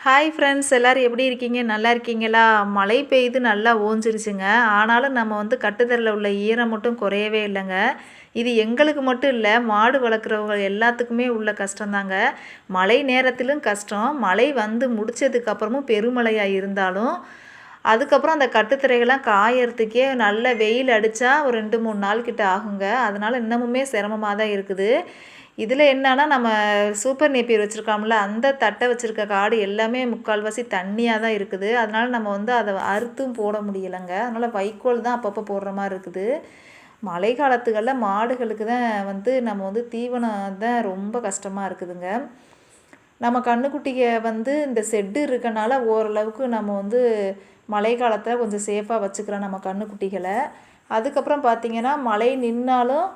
Hi friends, எல்லோரும் எப்படி இருக்கீங்க? நல்லா இருக்கீங்களா? மழை பெய்து நல்லா ஓஞ்சிருச்சுங்க. ஆனாலும் நம்ம கட்டுத்தரையில் உள்ள ஈரம் மட்டும் குறையவே இல்லைங்க. இது எங்களுக்கு மட்டும் இல்லை, மாடு வளர்க்குறவங்க எல்லாத்துக்குமே உள்ள கஷ்டந்தாங்க. மழை நேரத்திலும் கஷ்டம், மழை வந்து முடித்ததுக்கப்புறமும் பெருமழையாக இருந்தாலும் அதுக்கப்புறம் அந்த கட்டுத்தரைகள்லாம் காயறதுக்கே நல்ல வெயில் அடித்தா ஒரு 2-3 நாள் கிட்ட ஆகுங்க. அதனால் இன்னமுமே சிரமமாக தான் இருக்குது. இதில் என்னன்னா, நம்ம சூப்பர் நேப்பியர் வச்சுருக்கோம்ல, அந்த தட்டை வச்சுருக்க காடு எல்லாமே முக்கால்வாசி தண்ணியாக தான் இருக்குது. அதனால் நம்ம அதை அறுத்தும் போட முடியலைங்க. அதனால் வைக்கோல் தான் அப்பப்போ போடுற மாதிரி இருக்குது. மழை காலத்துகளில் மாடுகளுக்கு தான் நம்ம தீவனம் தான் ரொம்ப கஷ்டமாக இருக்குதுங்க. நம்ம கன்றுக்குட்டிக இந்த செட்டு இருக்கனால ஓரளவுக்கு நம்ம மழை காலத்தில் கொஞ்சம் சேஃபாக வச்சுக்கிறோம் நம்ம கன்றுக்குட்டிகளை. அதுக்கப்புறம் பார்த்திங்கன்னா, மழை நின்னாலும்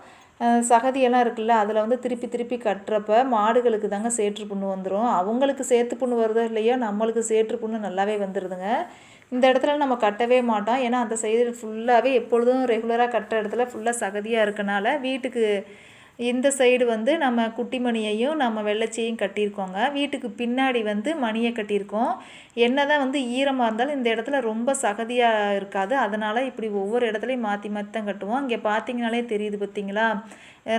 சகதியெல்லாம் இருக்குல்ல, அதில் திருப்பி திருப்பி கட்டுறப்ப மாடுகளுக்கு தாங்க சேற்று புண்ணு வந்துடும். அவங்களுக்கு சேற்று புண்ணு வருதோ இல்லையோ, நம்மளுக்கு சேற்று புண்ணு நல்லாவே வந்துடுதுங்க. இந்த இடத்துல நம்ம கட்டவே மாட்டோம். ஏன்னா அந்த சைடு ஃபுல்லாகவே எப்பொழுதும் ரெகுலராக கட்டுற இடத்துல ஃபுல்லாக சகதியாக இருக்கனால வீட்டுக்கு இந்த சைடு நம்ம குட்டி மணியையும் நம்ம வெள்ளச்சியையும் கட்டியிருக்கோங்க. வீட்டுக்கு பின்னாடி மணியை கட்டியிருக்கோம். என்ன தான் ஈரமாக இருந்தாலும் இந்த இடத்துல ரொம்ப சகதியாக இருக்காது. அதனால் இப்படி ஒவ்வொரு இடத்துலையும் மாற்றி மாற்றி தான் கட்டுவோம். இங்கே பார்த்தீங்கனாலே தெரியுது பார்த்தீங்களா,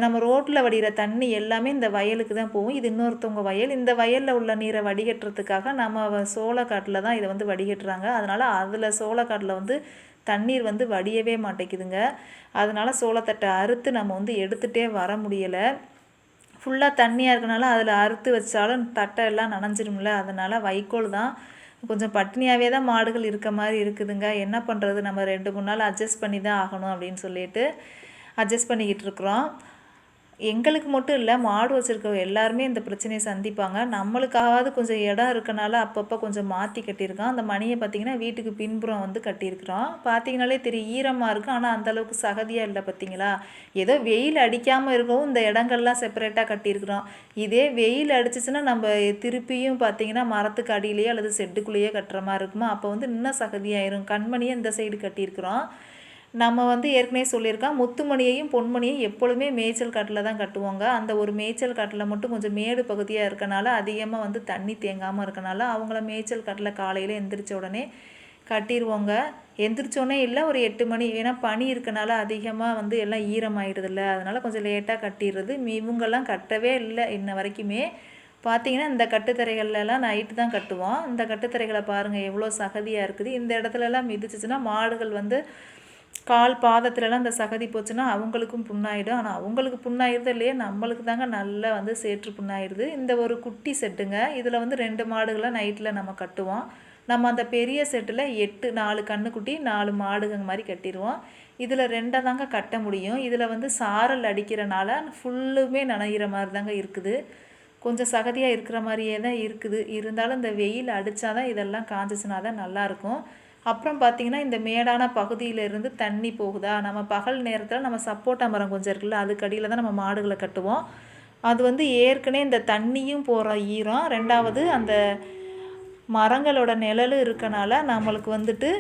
நம்ம ரோட்டில் வடிகிற தண்ணி எல்லாமே இந்த வயலுக்கு தான் போகும். இது இன்னொருத்தவங்க வயல். இந்த வயலில் உள்ள நீரை வடிகட்டுறதுக்காக நம்ம சோளக்காட்டில் தான் இதை வடிகட்டுறாங்க. அதனால் அதில் சோளக்காட்டில் தண்ணீர் வடியவே மாட்டேங்குதுங்க. அதனால் சோளத்தட்டை அறுத்து நம்ம எடுத்துகிட்டே வர முடியலை. ஃபுல்லாக தண்ணியாக இருக்கனால அதில் அறுத்து வச்சாலும் தட்டை எல்லாம் நனைஞ்சிரும்ல. அதனால் வைக்கோல் தான். கொஞ்சம் பட்டினியாகவே தான் மாடுகள் இருக்க மாதிரி இருக்குதுங்க. என்ன பண்ணுறது, நம்ம 2-3 நாள் அட்ஜஸ்ட் பண்ணி தான் ஆகணும் அப்படின்னு சொல்லிட்டு அட்ஜஸ்ட் பண்ணிக்கிட்டு இருக்கிறோம். எங்களுக்கு மட்டும் இல்லை, மாடு வச்சுருக்கவங்க எல்லாருமே இந்த பிரச்சனையை சந்திப்பாங்க. நம்மளுக்காவது கொஞ்சம் இடம் இருக்கனால அப்பப்போ கொஞ்சம் மாற்றி கட்டியிருக்கோம். அந்த மணியை பார்த்திங்கன்னா வீட்டுக்கு பின்புறம் கட்டியிருக்கிறோம். பார்த்திங்கனாலே தெரியும், ஈரமாக இருக்கும். ஆனால் அந்தளவுக்கு சகதியாக இல்லை பார்த்திங்களா. ஏதோ வெயில் அடிக்காமல் இருக்கவும் இந்த இடங்கள்லாம் செப்பரேட்டாக கட்டியிருக்கிறோம். இதே வெயில் அடிச்சிச்சுன்னா நம்ம திருப்பியும் பார்த்திங்கன்னா மரத்துக்கு அடியிலேயே அல்லது செட்டுக்குள்ளேயே கட்டுற மாதிரி இருக்குமா. அப்போ இன்னும் சகதியாயிரும். கண்மணியை இந்த சைடு கட்டியிருக்கிறோம். நம்ம ஏற்கனவே சொல்லியிருக்கோம், முத்துமணியையும் பொன்மணியையும் எப்பொழுதுமே மேய்ச்சல் காட்டில் தான் கட்டுவாங்க. அந்த ஒரு மேய்ச்சல் காட்டில் மட்டும் கொஞ்சம் மேடு பகுதியாக இருக்கனால அதிகமாக தண்ணி தேங்காமல் இருக்கனால அவங்கள மேய்ச்சல் காட்டில் காலையில் எந்திரிச்ச உடனே கட்டிடுவோங்க. எந்திரிச்சோடனே இல்லை, ஒரு 8 மணி. ஏன்னா பனி இருக்கனால அதிகமாக எல்லாம் ஈரமாயிடுதில்ல, அதனால் கொஞ்சம் லேட்டாக கட்டிடுறது. இவங்கெல்லாம் கட்டவே இல்லை இன்ன வரைக்குமே. பார்த்திங்கன்னா இந்த கட்டுத்தரைகள்லாம் நைட்டு தான் கட்டுவோம். இந்த கட்டுத்தரைகளை பாருங்கள் எவ்வளோ சகதியாக இருக்குது. இந்த இடத்துலலாம் மிதிச்சிச்சுன்னா மாடுகள் கால் பாதத்துலலாம் இந்த சகதி போச்சுன்னா அவங்களுக்கும் புண்ணாயிடும். ஆனால் அவங்களுக்கு புண்ணாயிடுது இல்லையே, நம்மளுக்கு தாங்க நல்லா சேற்று புண்ணாயிடுது. இந்த ஒரு குட்டி செட்டுங்க, இதில் 2 மாடுகளை நைட்டில் நம்ம கட்டுவோம். நம்ம அந்த பெரிய செட்டில் 4 கன்றுக்குட்டி 4 மாடுங்க மாதிரி கட்டிடுவோம். இதில் 2 தாங்க கட்ட முடியும். இதில் சாரல் அடிக்கிறனால ஃபுல்லுமே நனைகிற மாதிரி தாங்க இருக்குது. கொஞ்சம் சகதியாக இருக்கிற மாதிரியே தான் இருக்குது. இருந்தாலும் இந்த வெயில் அடித்தா தான் இதெல்லாம் காஞ்சிச்சுனா தான் நல்லாயிருக்கும். அப்புறம் பார்த்திங்கன்னா, இந்த மேடான பகுதியிலேருந்து தண்ணி போகுதா, நம்ம பகல் நேரத்தில் நம்ம சப்போட்டா மரம் கொஞ்சம் இருக்குல்ல, அதுக்கு அடியில் தான் நம்ம மாடுகளை கட்டுவோம். அது ஏற்கனவே இந்த தண்ணியும் போகிற ஈரம், 2வது அந்த மரங்களோட நிழலும் இருக்கனால நம்மளுக்கு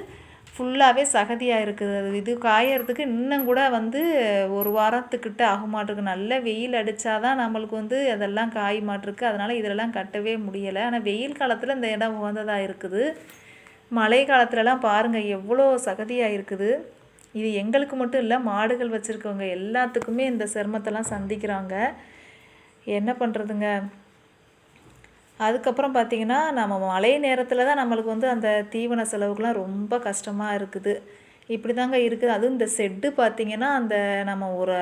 ஃபுல்லாகவே சகதியாக இருக்குது. இது காயறதுக்கு இன்னும் கூட 1 வாரத்துக்கிட்ட ஆகுமாட்டிருக்கு. நல்ல வெயில் அடித்தா தான் நம்மளுக்கு அதெல்லாம் காய மாட்டிருக்கு. அதனால் இதெல்லாம் கட்டவே முடியலை. ஆனால் வெயில் காலத்தில் இந்த இடம் உகந்ததாக இருக்குது. மழை காலத்துலலாம் பாருங்கள் எவ்வளோ சகதியாக இருக்குது. இது எங்களுக்கு மட்டும் இல்லை, மாடுகள் வச்சுருக்கவங்க எல்லாத்துக்குமே இந்த சிரமத்தெல்லாம் சந்திக்கிறாங்க. என்ன பண்ணுறதுங்க. அதுக்கப்புறம் பார்த்திங்கன்னா, நம்ம மழை நேரத்தில் தான் நம்மளுக்கு அந்த தீவன செலவுக்கெலாம் ரொம்ப கஷ்டமாக இருக்குது. இப்படி தாங்க இருக்குது. அதுவும் இந்த செட்டு பார்த்திங்கன்னா, நம்ம ஒரு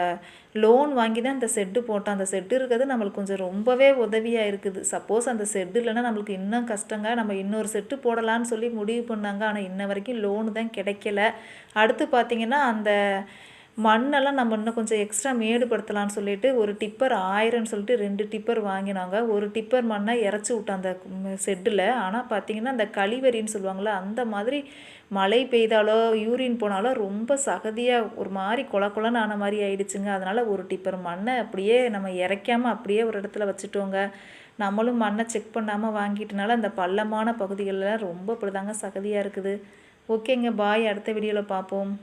லோன் வாங்கி தான் இந்த செட்டு போட்டோம். அந்த செட்டு இருக்கிறது நம்மளுக்கு கொஞ்சம் ரொம்பவே உதவியாக இருக்குது. சப்போஸ் அந்த செட்டு இல்லைன்னா நம்மளுக்கு இன்னும் கஷ்டங்க. நம்ம இன்னொரு செட்டு போடலான்னு சொல்லி முடிவு பண்ணாங்க. ஆனால் இன்ன வரைக்கும் லோனு தான் கிடைக்கல. அடுத்து பார்த்திங்கன்னா, அந்த மண்ணெல்லாம் நம்ம இன்னும் கொஞ்சம் எக்ஸ்ட்ரா மேடுபடுத்தலான்னு சொல்லிட்டு ஒரு டிப்பர் 1000ன்னு சொல்லிட்டு 2 டிப்பர் வாங்கினாங்க. ஒரு டிப்பர் மண்ணை இறச்சி விட்டோம் அந்த செட்டில். ஆனால் பார்த்திங்கன்னா, அந்த கழிவறின்னு சொல்லுவாங்களே, அந்த மாதிரி மழை பெய்தாலோ யூரின் போனாலோ ரொம்ப சகதியாக ஒரு மாதிரி கொலன்னு ஆன மாதிரி ஆயிடுச்சுங்க. அதனால் ஒரு டிப்பர் மண்ணை அப்படியே நம்ம இறைக்காமல் அப்படியே ஒரு இடத்துல வச்சுட்டோங்க. நம்மளும் மண்ணை செக் பண்ணாமல் வாங்கிட்டனால அந்த பள்ளமான பகுதிகளெலாம் ரொம்ப இப்படி தாங்க சகதியாக இருக்குது. ஓகேங்க, பாய். அடுத்த வீடியோவில் பார்ப்போம்.